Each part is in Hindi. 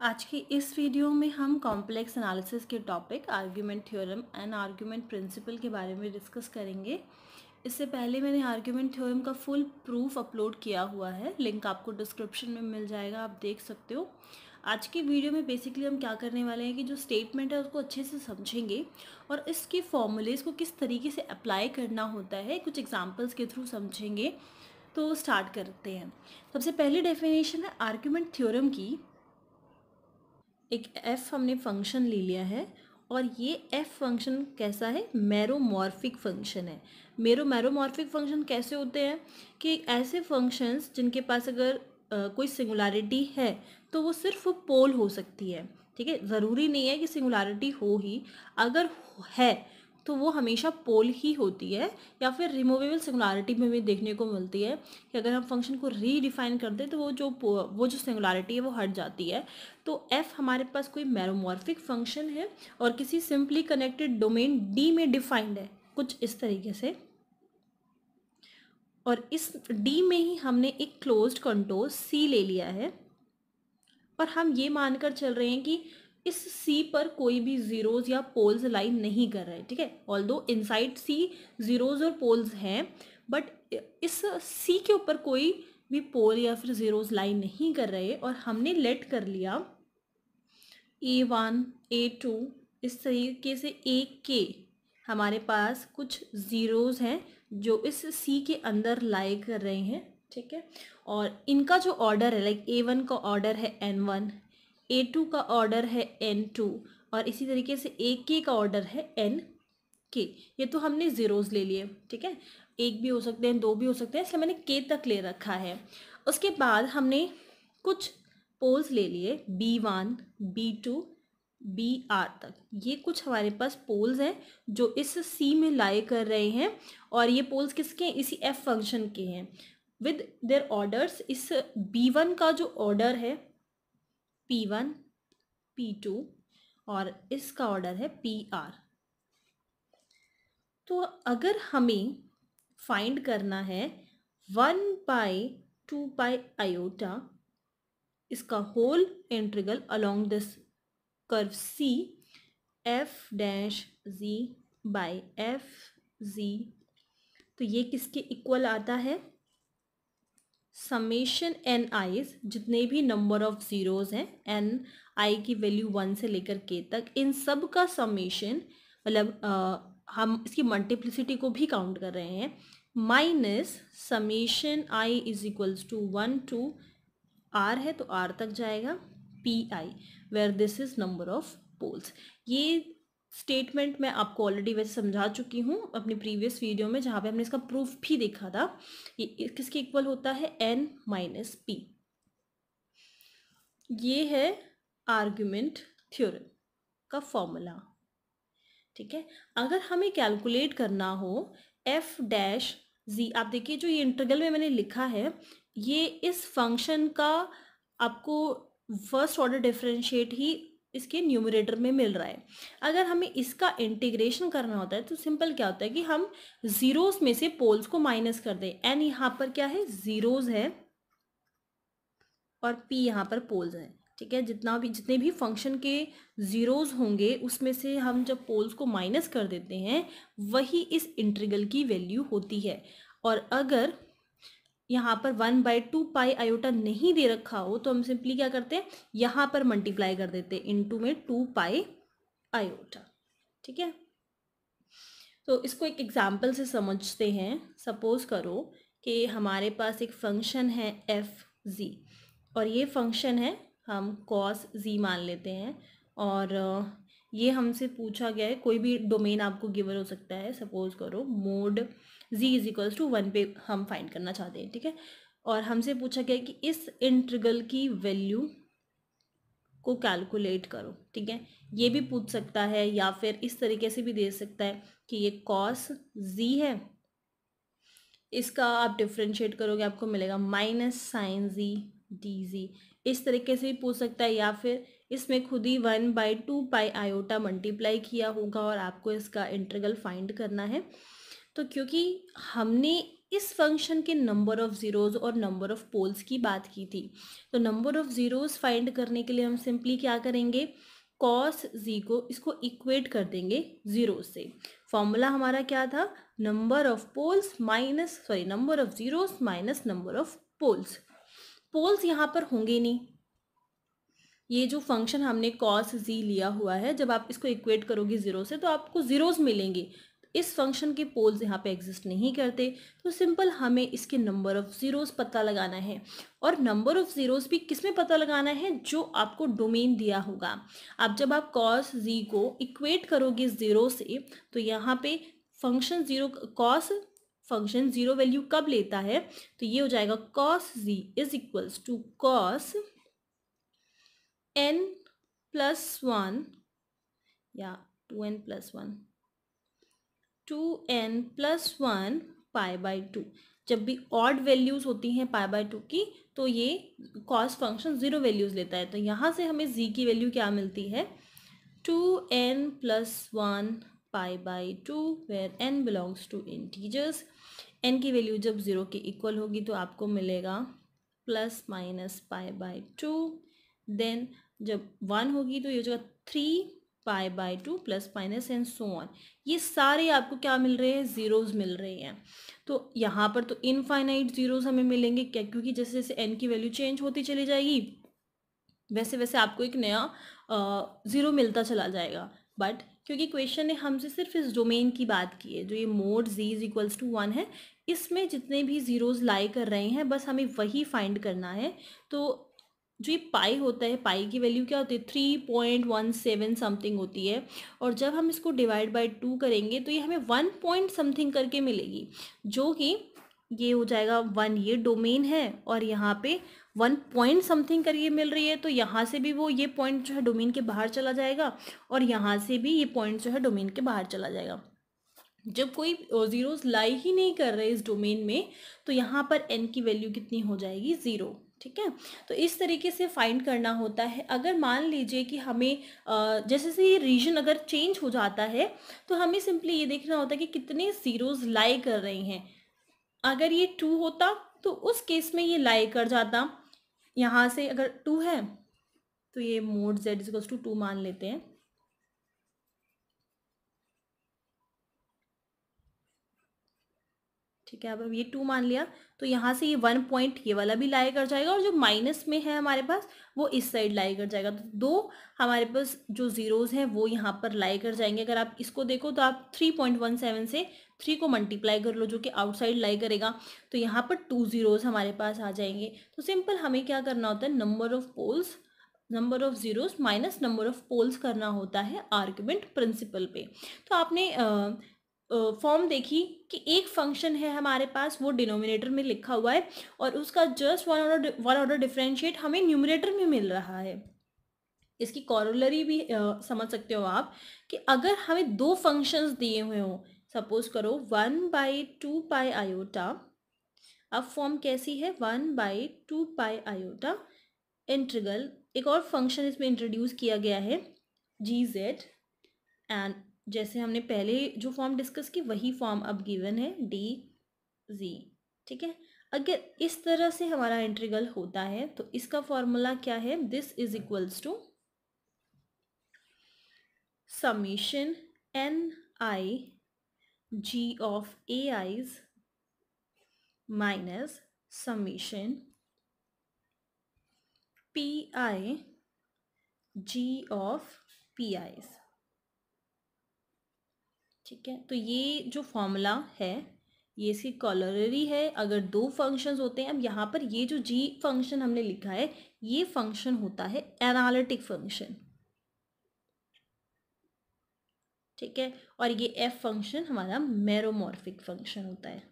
आज की इस वीडियो में हम कॉम्प्लेक्स एनालिसिस के topic argument theorem and argument principle के बारे में डिस्कस करेंगे। इससे पहले मैंने आर्ग्यूमेंट थ्योरम का फुल प्रूफ अपलोड किया हुआ है, लिंक आपको डिस्क्रिप्शन में मिल जाएगा, आप देख सकते हो। आज की वीडियो में बेसिकली हम क्या करने वाले हैं कि जो स्टेटमेंट है उसको अच्छे से समझेंगे और इसके फॉर्मूलेज को किस तरीके से अप्लाई करना होता है कुछ एग्जाम्पल्स के थ्रू समझेंगे। तो स्टार्ट करते हैं। सबसे पहली डेफिनेशन है आर्ग्यूमेंट थ्योरम की। एक एफ हमने फंक्शन ले लिया है और ये एफ फंक्शन कैसा है, मैरोमॉर्फिक फंक्शन है। मैरोमॉर्फिक फंक्शन कैसे होते हैं कि ऐसे फंक्शंस जिनके पास अगर कोई सिंगुलैरिटी है तो वो सिर्फ पोल हो सकती है। ठीक है, ज़रूरी नहीं है कि सिंगुलैरिटी हो ही, अगर है तो वो हमेशा पोल ही होती है। या फिर रिमूवेबल सिंगुलैरिटी में भी देखने को मिलती है कि अगर हम फंक्शन को रीडिफाइन कर दें तो वो जो सिंगुलैरिटी है वो हट जाती है। तो f हमारे पास कोई मैरोमॉर्फिक फंक्शन है और किसी सिंपली कनेक्टेड डोमेन D में डिफाइंड है कुछ इस तरीके से। और इस D में ही हमने एक क्लोज्ड कंटोर C ले लिया है और हम ये मानकर चल रहे हैं कि इस C पर कोई भी जीरोज या पोल्स लाइन नहीं कर रहे हैं। ठीक है, ऑल्दो इनसाइड C जीरोज और पोल्स हैं, बट इस C के ऊपर कोई भी पोल या फिर जीरोज लाइन नहीं कर रहे और हमने लेट कर लिया A1 A2 इस तरीके से A हमारे पास कुछ ज़ीरोज़ हैं जो इस C के अंदर लाई कर रहे हैं। ठीक है, और इनका जो ऑर्डर है, लाइक A1 का ऑर्डर है N1, A2 का ऑर्डर है N2 और इसी तरीके से AK का ऑर्डर है NK। ये तो हमने ज़ीरोज़ ले लिए। ठीक है, एक भी हो सकते हैं, दो भी हो सकते हैं, इसलिए मैंने K तक ले रखा है। उसके बाद हमने कुछ पोल्स ले लिए B1 B2 BR तक। ये कुछ हमारे पास पोल्स हैं जो इस C में लाई कर रहे हैं और ये पोल्स किसके हैं, इसी F फंक्शन के हैं विद देयर ऑर्डर्स। इस B1 का जो ऑर्डर है P1 P2 और इसका ऑर्डर है PR। तो अगर हमें फाइंड करना है 1/2 आयोटा इसका whole integral along this curve C f dash z by f z, तो ये किसके इक्वल आता है, समेशन एन आईज, जितने भी नंबर ऑफ ज़ीरोज़ हैं एन आई की वैल्यू 1 से लेकर k तक, इन सब का समेशन, मतलब हम इसकी मल्टीप्लिसिटी को भी काउंट कर रहे हैं, minus summation i is equals to 1 to R है तो R तक जाएगा PI, where this is number of poles. ये स्टेटमेंट मैं आपको ऑलरेडी वैसे समझा चुकी हूँ अपनी प्रीवियस वीडियो में, जहाँ पे हमने इसका प्रूफ भी देखा था। ये किसके इक्वल होता है, N माइनस P। ये है आर्ग्यूमेंट थ्योरम का फॉर्मूला। ठीक है, अगर हमें कैलकुलेट करना हो f डैश z, आप देखिए जो ये इंटीग्रल में मैंने लिखा है ये इस फंक्शन का आपको फर्स्ट ऑर्डर डिफरेंशिएट ही इसके न्यूमरेटर में मिल रहा है। अगर हमें इसका इंटीग्रेशन करना होता है तो सिंपल क्या होता है कि हम जीरोस में से पोल्स को माइनस कर दें। एन यहाँ पर क्या है, जीरोस है और p यहाँ पर पोल्स हैं। ठीक है, जितने भी फंक्शन के ज़ीरोज़ होंगे उसमें से हम जब पोल्स को माइनस कर देते हैं वही इस इंटीग्रल की वैल्यू होती है। और अगर यहाँ पर 1/2 आयोटा नहीं दे रखा हो तो हम सिंपली क्या करते हैं, यहाँ पर मल्टीप्लाई कर देते हैं इनटू में 2 आयोटा। ठीक है, तो इसको एक एग्जाम्पल से समझते हैं। सपोज करो कि हमारे पास एक फंक्शन है f(z) और ये फंक्शन है, हम cos z मान लेते हैं और ये हमसे पूछा गया है, कोई भी डोमेन आपको गिवन हो सकता है। सपोज करो mod z is equals to 1 पे हम फाइंड करना चाहते हैं। ठीक है, और हमसे पूछा गया है कि इस इंटीग्रल की वैल्यू को कैलकुलेट करो। ठीक है, ये भी पूछ सकता है या फिर इस तरीके से भी दे सकता है कि ये cos z है, इसका आप डिफ्रेंशिएट करोगे आपको मिलेगा माइनस साइन z dz। इस तरीके से भी पूछ सकता है या फिर इसमें खुद ही 1/2 आयोटा मल्टीप्लाई किया होगा और आपको इसका इंटीग्रल फाइंड करना है। तो क्योंकि हमने इस फंक्शन के नंबर ऑफ ज़ीरोज़ और नंबर ऑफ पोल्स की बात की थी। तो नंबर ऑफ ज़ीरोज़ फाइंड करने के लिए हम सिंपली क्या करेंगे, कॉस जी को इसको इक्वेट कर देंगे ज़ीरो से। फॉर्मूला हमारा क्या था, number of poles number of zeros minus number of poles. Poles यहाँ पर होंगे नहीं, ये जो फंक्शन हमने कॉस जी लिया हुआ है, जब आप इसको इक्वेट करोगे ज़ीरो से तो आपको ज़ीरोज़ मिलेंगे। इस फंक्शन के पोल्स यहाँ पे एग्जिस्ट नहीं करते, तो सिंपल हमें इसके नंबर ऑफ ज़ीरोज़ पता लगाना है। और नंबर ऑफ ज़ीरोज़ भी किस में पता लगाना है, जो आपको डोमेन दिया होगा। अब जब आप कॉस जी को इक्वेट करोगे ज़ीरो से, तो यहाँ पे function zero cos function zero value कब लेता है, तो ये हो जाएगा cos z is equals to cos n plus one या 2n plus one 2n plus one pi by two. जब भी ऑड वैल्यूज़ होती हैं पाई बाई टू की, तो ये कॉस फंक्शन ज़ीरो वैल्यूज़ लेता है। तो यहाँ से हमें z की वैल्यू क्या मिलती है, 2n plus one pi by two, where n belongs to integers. n की वैल्यू जब ज़ीरो के इक्वल होगी तो आपको मिलेगा plus minus pi by two. Then जब वन होगी तो ये हो जाएगा 3 pi by 2 plus minus and so on. ये सारे आपको क्या मिल रहे हैं, ज़ीरोज़ मिल रहे हैं। तो यहाँ पर तो इनफाइनाइट ज़ीरोज़ हमें मिलेंगे क्या, क्योंकि जैसे जैसे n की वैल्यू चेंज होती चली जाएगी वैसे वैसे आपको एक नया ज़ीरो मिलता चला जाएगा। बट क्योंकि क्वेश्चन ने हमसे सिर्फ इस डोमेन की बात की है, जो ये mod z is equals to one है, इसमें जितने भी ज़ीरोज़ लाई कर रहे हैं बस हमें वही फाइंड करना है। तो जो ये पाई होता है, पाई की वैल्यू क्या होती है, 3.17 समथिंग होती है। और जब हम इसको डिवाइड बाय टू करेंगे तो ये हमें 1 पॉइंट समथिंग करके मिलेगी, जो कि ये हो जाएगा वन, ये डोमेन है और यहाँ पे 1 पॉइंट समथिंग करके मिल रही है। तो यहाँ से भी वो ये पॉइंट जो है डोमेन के बाहर चला जाएगा और यहाँ से भी ये पॉइंट जो है डोमेन के बाहर चला जाएगा। जब कोई ज़ीरोज़ लाई ही नहीं कर रहे इस डोमेन में, तो यहाँ पर n की वैल्यू कितनी हो जाएगी, ज़ीरो। ठीक है, तो इस तरीके से फाइंड करना होता है। अगर मान लीजिए कि हमें जैसे से ये रीजन अगर चेंज हो जाता है, तो हमें सिंपली ये देखना होता है कि कितने ज़ीरोज़ लाई कर रहे हैं। अगर ये 2 होता तो उस केस में ये लाई कर जाता। यहाँ से अगर 2 है तो ये मोड z इक्वल्स टू 2 मान लेते हैं। ठीक है, अब ये 2 मान लिया तो यहाँ से ये 1 पॉइंट ये वाला भी लाई कर जाएगा और जो माइनस में है हमारे पास वो इस साइड लाई कर जाएगा। तो दो हमारे पास जो ज़ीरोज़ हैं वो यहाँ पर लाई कर जाएंगे। अगर आप इसको देखो तो आप 3.17 से 3 को मल्टीप्लाई कर लो, जो कि आउटसाइड लाई करेगा, तो यहाँ पर 2 ज़ीरोज़ हमारे पास आ जाएंगे। तो सिंपल हमें क्या करना होता है, number of zeros minus number of poles करना होता है आर्ग्यूमेंट प्रिंसिपल पे। तो आपने फॉर्म देखी कि एक फंक्शन है हमारे पास, वो डिनोमिनेटर में लिखा हुआ है और उसका जस्ट वन ऑर्डर डिफरेंशिएट हमें न्यूमरेटर में मिल रहा है। इसकी कॉरोलरी भी समझ सकते हो आप कि अगर हमें दो फंक्शंस दिए हुए हों, सपोज करो 1/2 आयोटा। अब फॉर्म कैसी है, 1/2 आयोटा इंटीग्रल, एक और फंक्शन इसमें इंट्रोड्यूस किया गया है gz, एंड जैसे हमने पहले जो फॉर्म डिस्कस की वही फॉर्म अब गिवन है dz। ठीक है, अगर इस तरह से हमारा इंटीग्रल होता है तो इसका फॉर्मूला क्या है, this is equals to summation ni g of ai's minus summation pi g of pi's। ठीक है, तो ये जो फॉर्मूला है ये इसकी कॉलररी है। अगर दो फंक्शंस होते हैं, अब यहाँ पर ये जो g फंक्शन हमने लिखा है ये फंक्शन होता है एनालिटिक फंक्शन। ठीक है, और ये f फंक्शन हमारा मेरोमॉर्फिक फंक्शन होता है।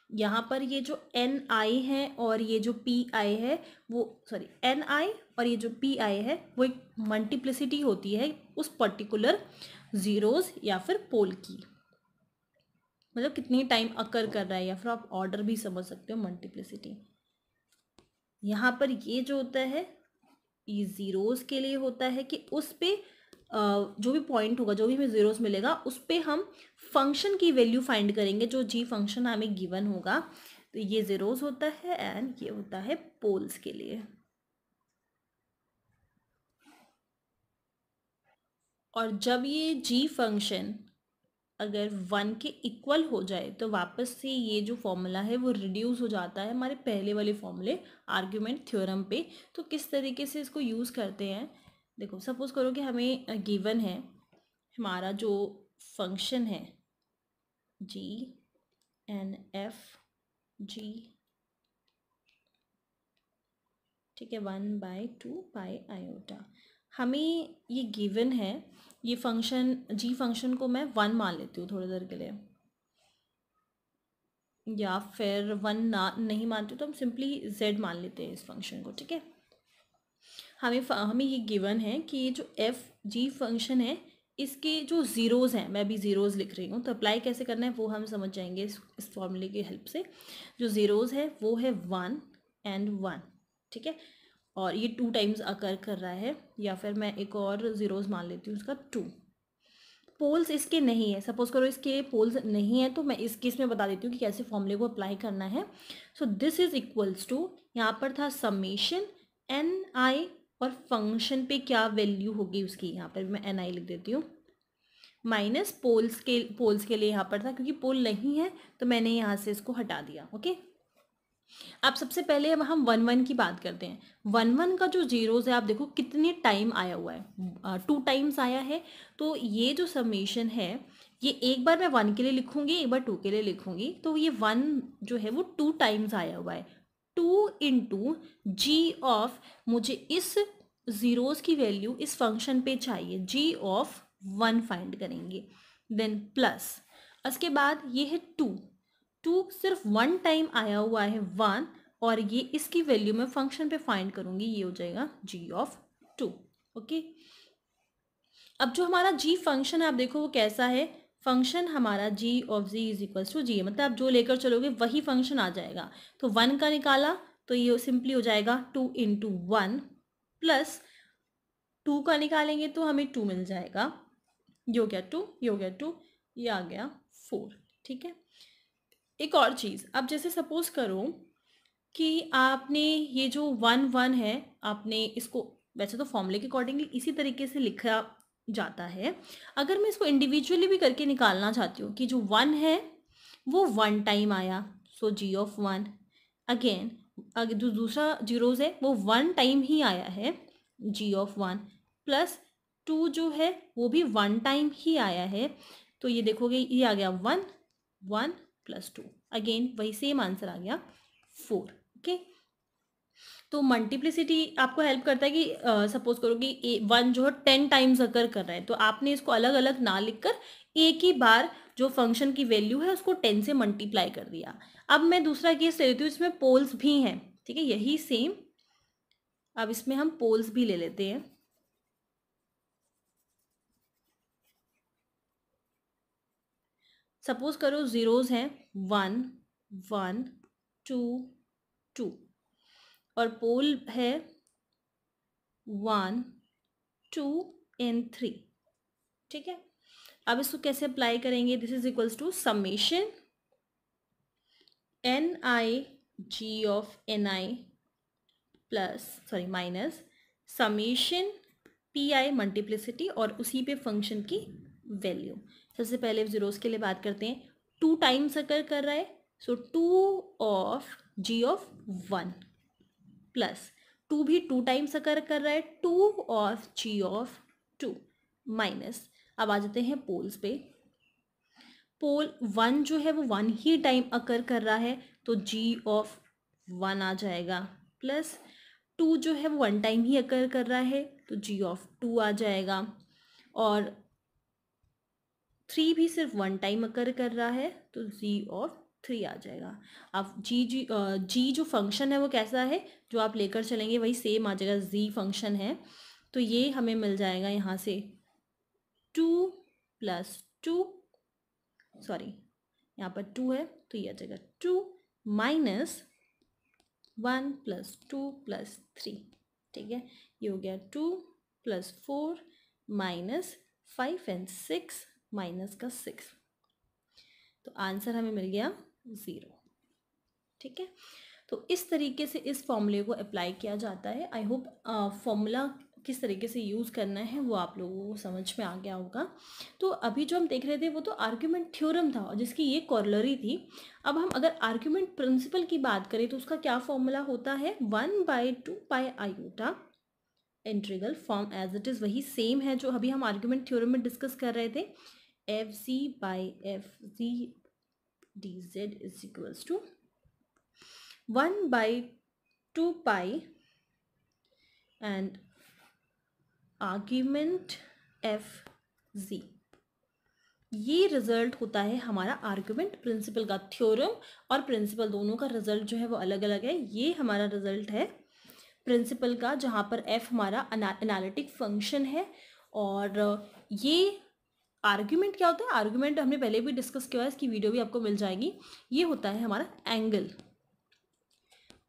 यहाँ पर ये जो ni है और ये जो pi है वो ni और ये जो pi है वो एक मल्टीप्लिसिटी होती है उस पर्टिकुलर ज़ीरोज़ या फिर पोल की, मतलब कितनी टाइम अकर कर रहा है, या फिर आप ऑर्डर भी समझ सकते हो मल्टीप्लिसिटी। यहाँ पर ये जो होता है ये ज़ीरोज़ के लिए होता है कि उस पे जो भी पॉइंट होगा, जो भी हमें ज़ीरोस मिलेगा, उस पे हम फंक्शन की वैल्यू फाइंड करेंगे जो जी फंक्शन हमें गिवन होगा। तो ये ज़ीरोस होता है एंड ये होता है पोल्स के लिए। और जब ये जी फंक्शन अगर 1 के इक्वल हो जाए तो वापस से ये जो फॉर्मूला है वो रिड्यूस हो जाता है हमारे पहले वाले फॉर्मूले आर्ग्यूमेंट थ्योरम पे। तो किस तरीके से इसको यूज़ करते हैं, देखो सपोज करो कि हमें गिवन है हमारा जो फंक्शन है जी एन एफ जी, ठीक है, 1/2 पाई आयोटा। हमें ये गिवन है, ये फंक्शन जी फंक्शन को मैं 1 मान लेती हूँ थोड़ी देर के लिए, या फिर 1 ना नहीं मानते तो हम सिंपली z मान लेते हैं इस फंक्शन को, ठीक है। हमें ये गिवन है कि ये जो एफ जी फंक्शन है इसके जो ज़ीरोज़ हैं, मैं भी ज़ीरोज़ लिख रही हूँ, तो अप्लाई कैसे करना है वो हम समझ जाएंगे इस फॉर्मूले की हेल्प से। जो ज़ीरोज़ है वो है 1 एंड 1, ठीक है, और ये 2 टाइम्स अकर कर रहा है, या फिर मैं एक और ज़ीरोज़ मान लेती हूँ उसका 2। पोल्स इसके नहीं है, सपोज करो इसके पोल्स नहीं है तो मैं इस केस में बता देती हूँ कि कैसे फॉर्मूले को अप्लाई करना है। So this is equals to, यहाँ पर था समेशन एन आई, और फंक्शन पे क्या वैल्यू होगी उसकी, यहाँ पर मैं एन आई लिख देती हूँ, माइनस पोल्स के लिए यहाँ पर था क्योंकि पोल नहीं है तो मैंने यहाँ से इसको हटा दिया, ओके। अब सबसे पहले अब हम 1 1 की बात करते हैं। 1 1 का जो जीरोज है आप देखो कितने टाइम आया हुआ है, 2 टाइम्स आया है। तो ये जो समेशन है ये एक बार मैं 1 के लिए लिखूंगी, एक बार 2 के लिए लिखूंगी, तो ये 1 जो है वो 2 टाइम्स आया हुआ है। 2 इंटू जी ऑफ, मुझे इस ज़ीरोज़ की वैल्यू इस फंक्शन पे चाहिए, जी ऑफ 1 फाइंड करेंगे, देन प्लस उसके बाद ये है 2, 2 सिर्फ 1 टाइम आया हुआ है 1, और ये इसकी वैल्यू मैं फंक्शन पे फाइंड करूंगी, ये हो जाएगा g ऑफ 2, ओके। अब जो हमारा g फंक्शन है आप देखो वो कैसा है, फंक्शन हमारा g of z is equals to G, मतलब आप जो लेकर चलोगे वही फंक्शन आ जाएगा। तो 1 का निकाला तो ये सिंपली हो जाएगा 2 इंटू 1, प्लस 2 का निकालेंगे तो हमें 2 मिल जाएगा, ये हो गया 2, ये हो गया 2, ये आ गया 4, ठीक है। एक और चीज़, अब जैसे सपोज करो कि आपने ये जो 1 1 है आपने इसको, वैसे तो फॉर्मूले के अकॉर्डिंगली इसी तरीके से लिखा जाता है, अगर मैं इसको इंडिविजुअली भी करके निकालना चाहती हूँ कि जो 1 है वो 1 टाइम आया, सो जी ऑफ 1, अगेन अगर जो दूसरा जीरोज है वो 1 टाइम ही आया है, जी ऑफ 1, प्लस 2 जो है वो भी 1 टाइम ही आया है, तो ये देखोगे ये आ गया 1 1 प्लस 2, अगेन वही सेम आंसर आ गया 4, ओके। तो मल्टीप्लिसिटी आपको हेल्प करता है कि सपोज करो कि 1 जो है 10 टाइम्स अकर कर रहा है, तो आपने इसको अलग अलग ना लिखकर एक ही बार जो फंक्शन की वैल्यू है उसको 10 से मल्टीप्लाई कर दिया। अब मैं दूसरा केस ले लेती हूँ, इसमें पोल्स भी हैं, ठीक है, यही सेम, अब इसमें हम पोल्स भी ले लेते हैं। सपोज करो जीरोज हैं 1 1 2 2, और पोल है 1 2 एंड 3, ठीक है। अब इसको कैसे अप्लाई करेंगे, this is equals to summation N I G of N I plus sorry minus summation P I multiplicity और उसी पे फंक्शन की वैल्यू। सबसे पहले जीरोस के लिए बात करते हैं, 2 टाइम्स अकर कर रहा है, सो 2 ऑफ जी ऑफ 1, प्लस 2 भी 2 टाइम्स अकर कर रहा है, 2 ऑफ जी ऑफ 2, माइनस अब आ जाते हैं पोल्स पे। पोल 1 जो है वो 1 ही टाइम अकर कर रहा है, तो जी ऑफ 1 आ जाएगा, प्लस 2 जो है वो 1 टाइम ही अकर कर रहा है तो जी ऑफ 2 आ जाएगा, और 3 भी सिर्फ 1 टाइम अकर कर रहा है तो जी ऑफ 3 आ जाएगा। अब जी जो फंक्शन है वो कैसा है, जो आप लेकर चलेंगे वही सेम आ जाएगा, जी फंक्शन है, तो ये हमें मिल जाएगा यहाँ से 2 प्लस 2, सॉरी यहाँ पर 2 है तो ये आ जाएगा 2 माइनस 1 प्लस 2 प्लस 3, ठीक है, ये हो गया 2 प्लस 4 माइनस 5 एंड 6 माइनस का 6, तो आंसर हमें मिल गया 0। ठीक है, तो इस तरीके से इस फॉर्मूले को अप्लाई किया जाता है। आई होप फॉर्मूला किस तरीके से यूज़ करना है वो आप लोगों को समझ में आ गया होगा। तो अभी जो हम देख रहे थे वो तो आर्ग्यूमेंट थ्योरम था जिसकी ये कॉरलरी थी। अब हम अगर आर्ग्यूमेंट प्रिंसिपल की बात करें तो उसका क्या फॉर्मूला होता है, 1/2 pi iota integral form as it is वही सेम है जो अभी हम आर्ग्यूमेंट थ्योरम में डिस्कस कर रहे थे, F C by F G D Z is equals to 1/2 pi and argument F G. ये रिजल्ट होता है हमारा आर्ग्यूमेंट प्रिंसिपल का। थ्योरम और प्रिंसिपल दोनों का रिजल्ट जो है वो अलग अलग है। ये हमारा रिजल्ट है प्रिंसिपल का, जहाँ पर एफ हमारा एनालिटिक फंक्शन है। और ये आर्ग्यूमेंट क्या होता है, आर्ग्यूमेंट हमने पहले भी डिस्कस किया है, इसकी वीडियो भी आपको मिल जाएगी। ये होता है हमारा एंगल,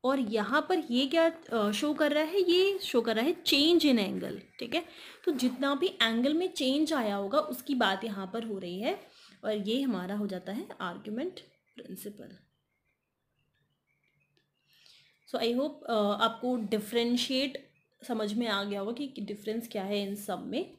और यहाँ पर ये क्या शो कर रहा है, ये शो कर रहा है चेंज इन एंगल। ठीक है, तो जितना भी एंगल में चेंज आया होगा उसकी बात यहाँ पर हो रही है, और ये हमारा हो जाता है argument principle. So I hope आपको डिफरेंशिएट समझ में आ गया होगा कि डिफरेंस क्या है इन सब में।